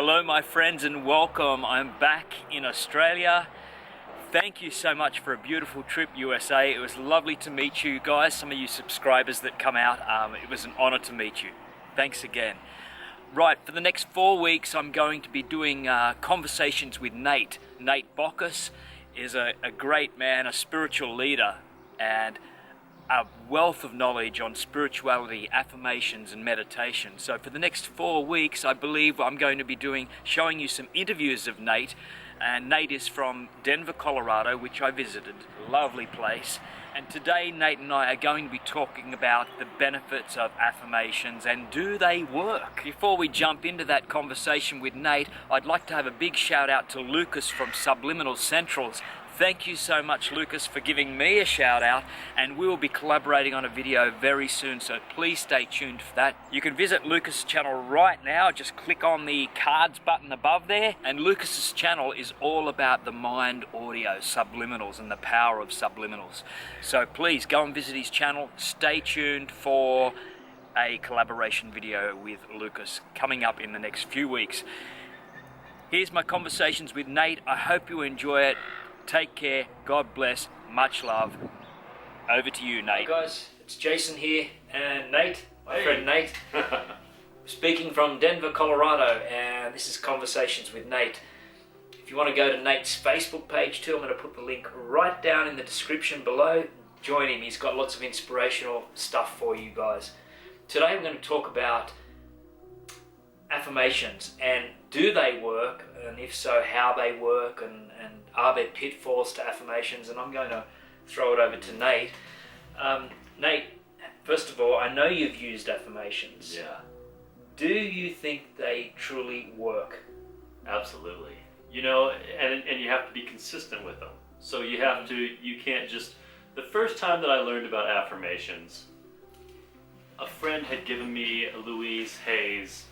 Hello my friends and welcome. I'm back in Australia. Thank you so much for a beautiful trip, USA. It was lovely to meet you guys, some of you subscribers that come out. It was an honor to meet you. Thanks again. Right, for the next 4 weeks I'm going to be doing conversations with Nate. Nate Bockus is a great man, a spiritual leader, and a wealth of knowledge on spirituality, affirmations and meditation. So for the next 4 weeks I believe I'm going to be showing you some interviews of Nate. And Nate is from Denver, Colorado, which I visited. Lovely place. And today Nate and I are going to be talking about the benefits of affirmations and do they work? Before we jump into that conversation with Nate, I'd like to have a big shout out to Lucas from Subliminal Centrals. Thank you so much, Lucas, for giving me a shout out, and we will be collaborating on a video very soon, so please stay tuned for that. You can visit Lucas' channel right now, just click on the cards button above there, and Lucas' channel is all about the mind audio, subliminals, and the power of subliminals. So please go and visit his channel, stay tuned for a collaboration video with Lucas coming up in the next few weeks. Here's my conversations with Nate. I hope you enjoy it. Take care, God bless, much love. Over to you, Nate. Hi guys, it's Jason here, and Nate, my friend Nate, speaking from Denver, Colorado, and this is Conversations with Nate. If you want to go to Nate's Facebook page too, I'm going to put the link right down in the description below. Join him, he's got lots of inspirational stuff for you guys. Today we're going to talk about affirmations, and do they work, and if so, how they work, and are there pitfalls to affirmations? And I'm going to throw it over to Nate. Nate, first of all, I know you've used affirmations. Yeah. Do you think they truly work? Absolutely. You know, and you have to be consistent with them. So you have to, you can't just, the first time that I learned about affirmations, a friend had given me a Louise Hay's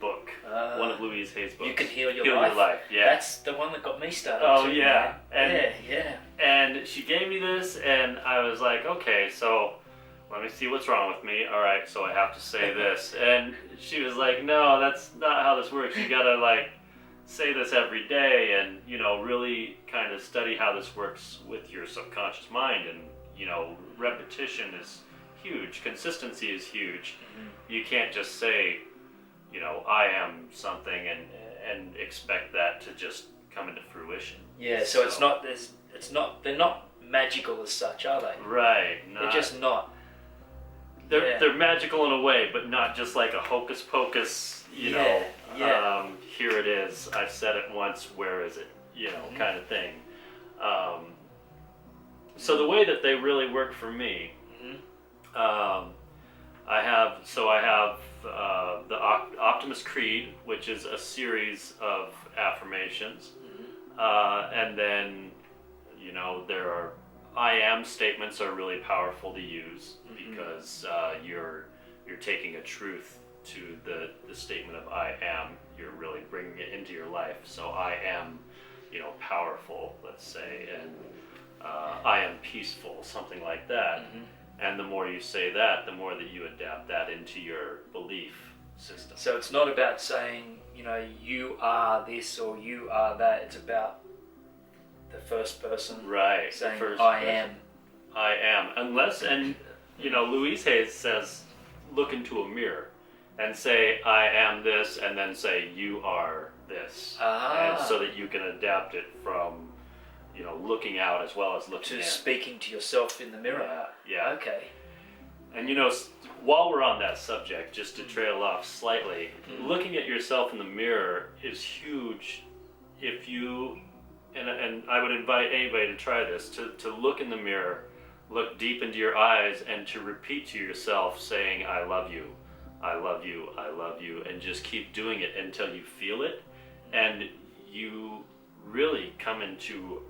book, one of Louise Hay's books. You Can Heal Your Life. Yeah. That's the one that got me started. Oh, too, yeah. And, yeah. And she gave me this, and I was like, okay, so let me see what's wrong with me. All right, so I have to say this. And she was like, no, that's not how this works. You gotta like say this every day, and you know, really kind of study how this works with your subconscious mind. And you know, repetition is huge. Consistency is huge. Mm-hmm. You can't just say, you know, I am something and expect that to just come into fruition. Yeah, so they're not magical as such, are they? Right. They're just not. They're magical in a way, but not just like a hocus pocus, you know, here it is, I've said it once, where is it, you know, kind of thing. So the way that they really work for me, I have the Optimus Creed, which is a series of affirmations, and then, you know, there are I am statements are really powerful to use because you're taking a truth to the statement of I am. You're really bringing it into your life. So I am, you know, powerful, let's say, and I am peaceful, something like that. And the more you say that, the more that you adapt that into your belief system. So it's not about saying, you know, you are this or you are that. It's about the first person, right? Saying the first I person. am. I am. Unless, and you know, Louise Hay says, look into a mirror and say I am this, and then say you are this, and so that you can adapt it from, you know, looking out as well as looking in. Speaking to yourself in the mirror. Yeah. Okay. And you know, while we're on that subject, just to trail off slightly, looking at yourself in the mirror is huge. If you, and I would invite anybody to try this, to look in the mirror, look deep into your eyes, and to repeat to yourself saying, I love you, I love you, I love you, and just keep doing it until you feel it, and you really come into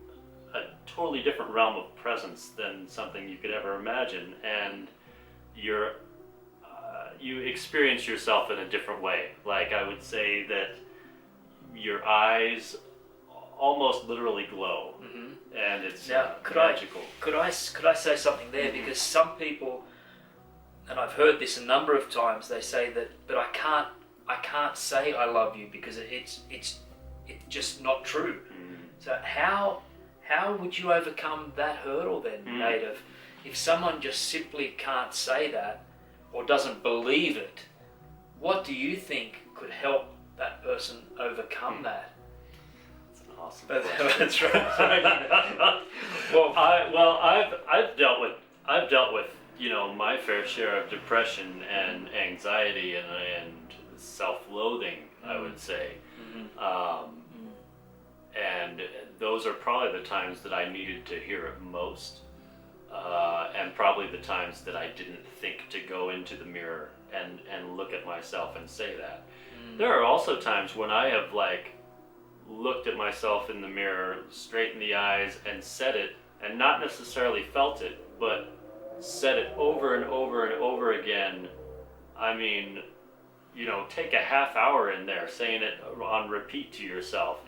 a totally different realm of presence than something you could ever imagine, and you experience yourself in a different way. Like, I would say that your eyes almost literally glow, and it's magical. Could I say something there? Because some people, and I've heard this a number of times, they say that, but I can't I can't say I love you because it's just not true. So how would you overcome that hurdle then, Nate? Of if someone just simply can't say that or doesn't believe it, what do you think could help that person overcome that? That's an awesome question. That's right. I've dealt with my fair share of depression and anxiety and self-loathing, I would say. And those are probably the times that I needed to hear it most, and probably the times that I didn't think to go into the mirror and look at myself and say that. There are also times when I have looked at myself in the mirror straight in the eyes and said it, and not necessarily felt it, but said it over and over and over again. I mean, take a half hour in there saying it on repeat to yourself.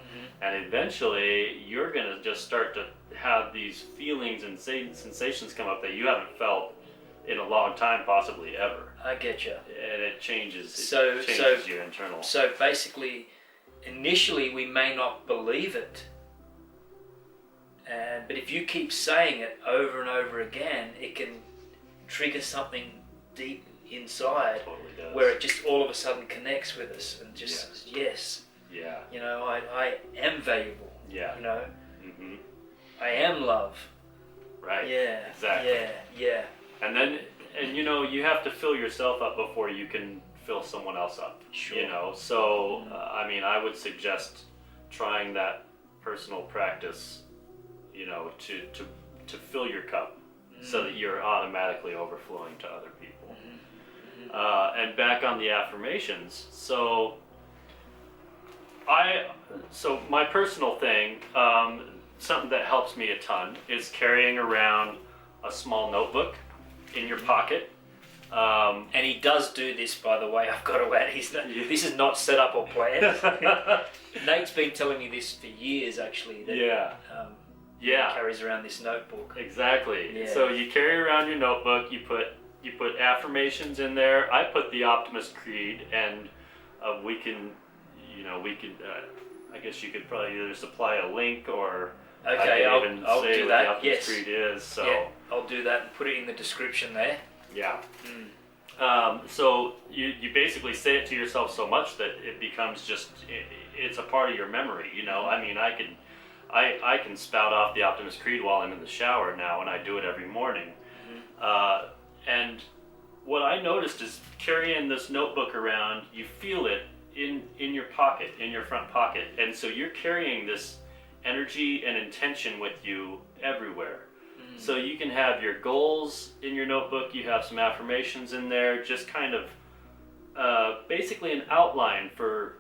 And eventually you're going to just start to have these feelings and sensations come up that you haven't felt in a long time, possibly ever. I get you. And it changes your internal. So basically, initially we may not believe it, but if you keep saying it over and over again, it can trigger something deep inside. Totally does. Where it just all of a sudden connects with us and just says, yes. Yeah. I am valuable. Yeah. I am love. Right. Yeah. Exactly. Yeah. And you have to fill yourself up before you can fill someone else up. Sure. So I would suggest trying that personal practice, to fill your cup so that you're automatically overflowing to other people. And back on the affirmations. So my personal thing, something that helps me a ton is carrying around a small notebook in your pocket. And he does do this, by the way, I've got to add. This is not set up or planned. Nate's been telling me this for years, actually. That, he carries around this notebook. Exactly. Yeah. So you carry around your notebook, you put affirmations in there. I put the Optimist Creed, and we can, I guess you could probably either supply a link or okay, I can I'll say do what that. the Optimist Yes. Creed is. So yeah, I'll do that and put it in the description there. Yeah. So you basically say it to yourself so much that it becomes it's a part of your memory. I mean, I can spout off the Optimist Creed while I'm in the shower now, and I do it every morning. And what I noticed is carrying this notebook around, you feel it in your pocket, in your front pocket, and so you're carrying this energy and intention with you everywhere. So you can have your goals in your notebook, you have some affirmations in there, just kind of basically an outline for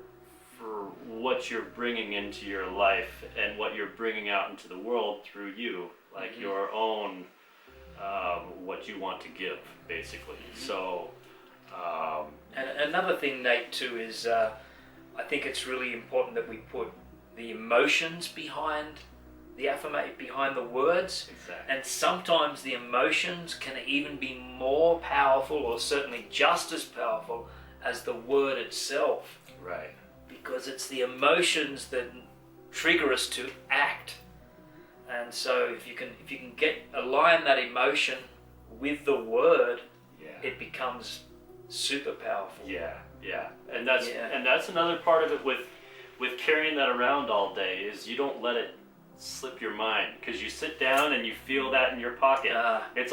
what you're bringing into your life and what you're bringing out into the world through you, like your own, what you want to give, basically. So, and another thing, Nate, too, is I think it's really important that we put the emotions behind the behind the words. Exactly. And sometimes the emotions can even be more powerful, or certainly just as powerful as the word itself. Right. Because it's the emotions that trigger us to act. And so if you can align that emotion with the word, it becomes super powerful. Yeah. And that's another part of it with carrying that around all day, is you don't let it slip your mind, because you sit down and you feel that in your pocket. It's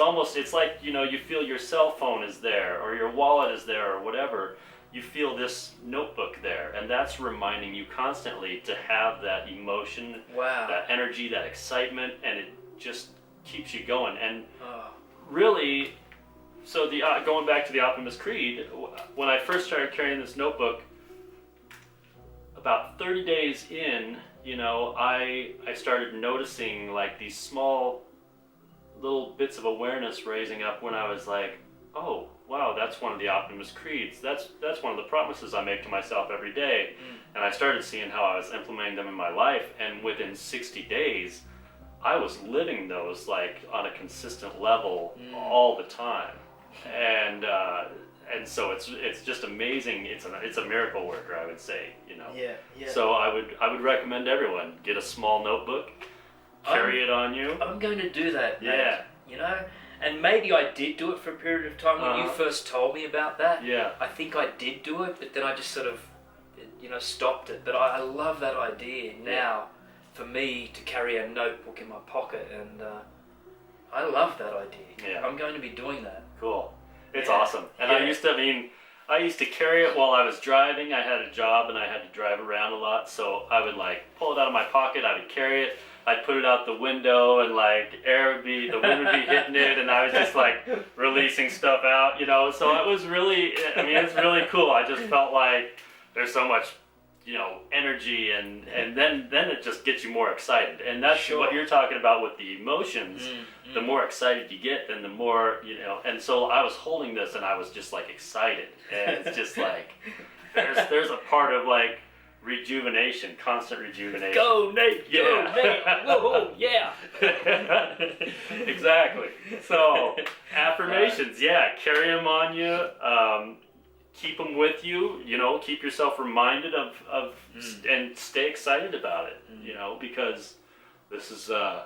like you feel your cell phone is there, or your wallet is there, or whatever. You feel this notebook there, and that's reminding you constantly to have that emotion, that energy, that excitement, and it just keeps you going. And really, so going back to the Optimist Creed, when I first started carrying this notebook, about 30 days in, I started noticing like these small little bits of awareness raising up when I was like, oh, wow, that's one of the Optimist Creeds. That's one of the promises I make to myself every day. And I started seeing how I was implementing them in my life, and within 60 days, I was living those like on a consistent level all the time. And and so it's just amazing. It's a miracle worker, I would say. Yeah. So I would recommend everyone get a small notebook, carry it on you. I'm going to do that, mate. Yeah. You know, and maybe I did do it for a period of time when you first told me about that. Yeah. I think I did do it, but then I just sort of, stopped it. But I love that idea now for me to carry a notebook in my pocket, and I love that idea. Yeah. I'm going to be doing that. Cool. It's awesome. And I used to carry it while I was driving. I had a job and I had to drive around a lot, so I would pull it out of my pocket, I would carry it, I'd put it out the window, and the wind would be hitting it, and I was just releasing stuff out, so it was really, it's really cool. I just felt like there's so much, energy, and then it just gets you more excited, and that's what you're talking about with the emotions. The more excited you get, then the more, and so I was holding this and I was just excited, and it's just there's a part of rejuvenation, constant rejuvenation. Go Nate, go Nate, whoa, yeah. Exactly. So affirmations, carry them on you. Keep them with you. Keep yourself reminded of and stay excited about it. Because this is the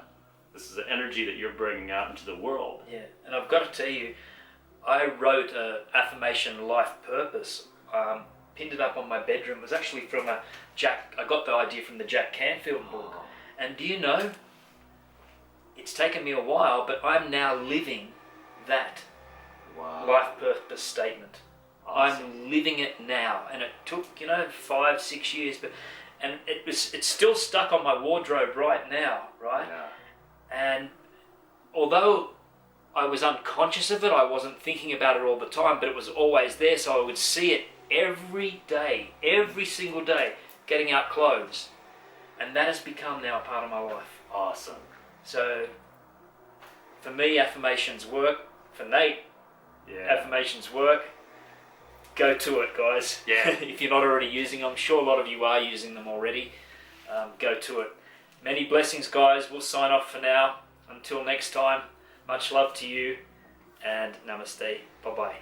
energy that you're bringing out into the world. Yeah, and I've got to tell you, I wrote a affirmation life purpose. Pinned it up on my bedroom. It was actually from I got the idea from the Jack Canfield book. And do you know, it's taken me a while, but I'm now living that life purpose statement. Awesome. I'm living it now, and it took 5-6 years, and it's still stuck on my wardrobe right now, right? Yeah. And although I was unconscious of it, I wasn't thinking about it all the time, but it was always there, so I would see it every day, every single day, getting out clothes. And that has become now a part of my life. Awesome. So, for me, affirmations work. For Nate, affirmations work. Go to it, guys. Yeah. If you're not already using them, I'm sure a lot of you are using them already. Go to it. Many blessings, guys. We'll sign off for now. Until next time, much love to you, and namaste. Bye-bye.